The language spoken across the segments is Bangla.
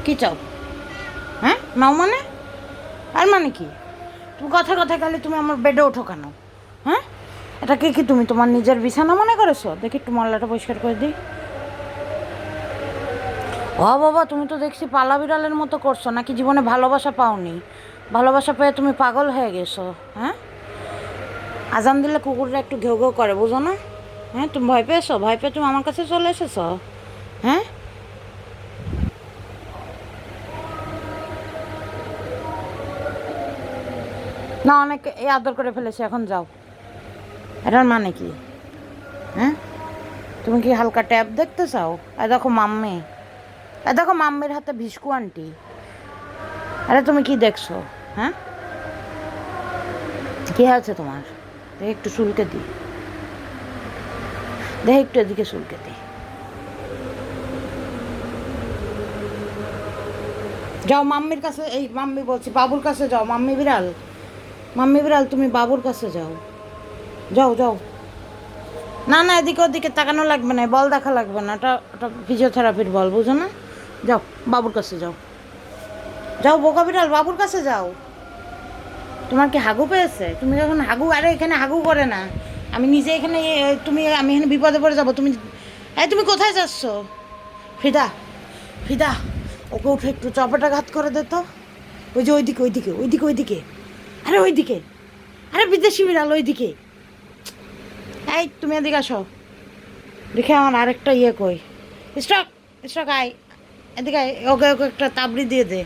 কি চাও? হ্যাঁ নাও মানে? আর মানে কি? তুমি কথা কথা খালি তুমি আমার বেডে ওঠো কেন? হ্যাঁ, এটাকে কি তুমি তোমার নিজের বিছানা মনে করেছো? দেখি একটু ময়লাটা পরিষ্কার করে দিই। ও বাবা, তুমি তো দেখছি পালা বিড়ালের মতো করছো, নাকি জীবনে ভালোবাসা পাওনি? ভালোবাসা পেয়ে তুমি পাগল হয়ে গেছো। হ্যাঁ, আজান দিলে কুকুররা একটু ঘেউ ঘেউ করে, বুঝো না? হ্যাঁ, তুমি ভয় পেয়েছো? ভয় পেয়ে তুমি আমার কাছে চলে এসেছো? হ্যাঁ, না অনেক এই আদর করে ফেলেছি, এখন যাও। এটার মানে কি? হ্যাঁ, তুমি কি হালকা ট্যাব দেখতে চাও? এই দেখো মাম্মি, এই দেখো মাম্মির হাতে ভিস্কু আন্টি। আরে তুমি কি দেখছো? হ্যাঁ, কি আছে তোমার? দেখে একটু চুলকে দিই, দেখে একটু এদিকে চুলকে দিই। যাও মাম্মির কাছে, এই মাম্মি বলছি বাবুর কাছে যাও। মাম্মি বিড়াল, মাম্মি বিড়াল তুমি বাবুর কাছে যাও। যাও যাও। না না, এদিকে ওদিকে তাকানো লাগবে না, বল দেখা লাগবে না, ওটা ওটা ফিজিওথেরাপির বল, বুঝো না? যাও বাবুর কাছে যাও। যাও বোকা বিড়াল, বাবুর কাছে যাও। তোমার কি হাগু পেয়েছে? তুমি যখন হাগু, আরে এখানে হাগু করে না, আমি নিজে এখানে তুমি, আমি এখানে বিপদে পড়ে যাবো। তুমি এই তুমি কোথায় যাচ্ছ? ফিদা, ফিদা, ওকে উঠে একটু চপাটাঘাত করে দে তো। ওই যে ওইদিকে ওইদিকে ওইদিকে ওইদিকে, আরে ওইদিকে, আরে বিদেশি বিড়াল ওইদিকে। এই তুমি এদিকে আসো, দেখে আমার আরেকটা ইয়ে কই। স্টক, স্টক আয়, এদিকে আয়, ওকে ওকে একটা তাবড়ি দিয়ে দে,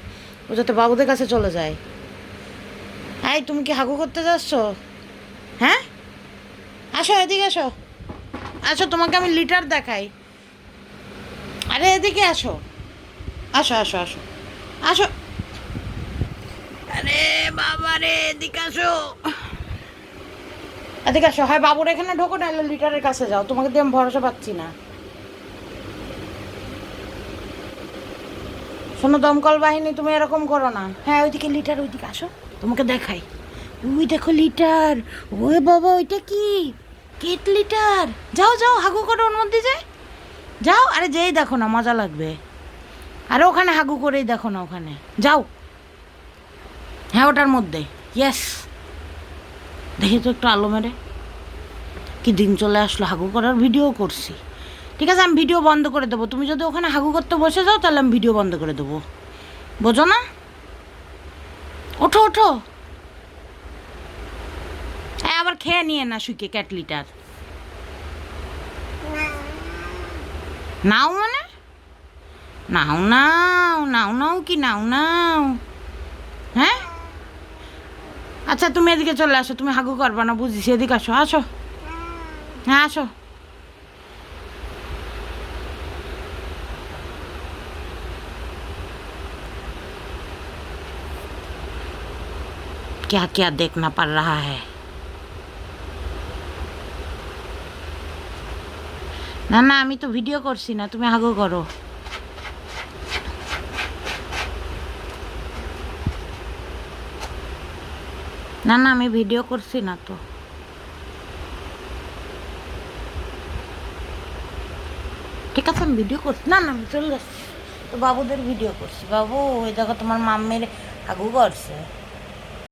ও যাতে বাবুদের কাছে চলে যায়। এই তুমি কি হাগু করতে যাচ্ছ? হ্যাঁ, আসো এদিকে আসো, আসো তোমাকে আমি লিটার দেখাই। আরে এদিকে আসো, আসো আসো আসো আসো। আরে বাবা রে, এদিকে আসো, এদিকে আসো। হয় বাবুর এখানে ঢোকো, নাহলে লিটারের কাছে যাও, তোমাকে দিয়ে আমি ভরসা পাচ্ছি না। শোনো দমকল বাহিনী, তুমি এরকম করো না। হ্যাঁ ওইদিকে লিটার, ওইদিকে আসো, তোমাকে দেখাই। ওই দেখো লিটার, ওই বাবা ওইটা কি? Cat litter. যাও যাও, হাগু করো ওর মধ্যে যায়, যাও। আরে যেই দেখো না, মজা লাগবে। আরে ওখানে হাগু করেই দেখো না, ওখানে যাও। হ্যাঁ ওটার মধ্যে, ইয়েস। দেখি তো একটু আলো মেরে, কি দিন চলে আসলো, হাগু করার ভিডিও করছি। ঠিক আছে, আমি ভিডিও বন্ধ করে দেবো। তুমি যদি ওখানে হাগু করতে বসে যাও, তাহলে আমি ভিডিও বন্ধ করে দেবো, বোঝো না? ওঠো ওঠো। হ্যাঁ, আবার খেয়ে নিয়ে না শুকে ক্যাট লিটার। নাও মানে? নাও নাও, নাও নাও কি নাও নাও? হ্যাঁ, আচ্ছা তুমি এদিকে চলে আসো, তুমি হাগু করবা না বুঝিস, এদিকে আসো, আসো। হ্যাঁ আসো। क्या क्या देखना पड़ रहा है? না না, আমি তো ভিডিও করছি না, তুমি হাগু করো। না না, আমি ভিডিও করছি না তো। ঠিক আছে, আমি ভিডিও করছি না, না আমি চলে যাচ্ছি। তো বাবুদের ভিডিও করছি। বাবু ওই দেখো তোমার মাম্মির হাগু করছে।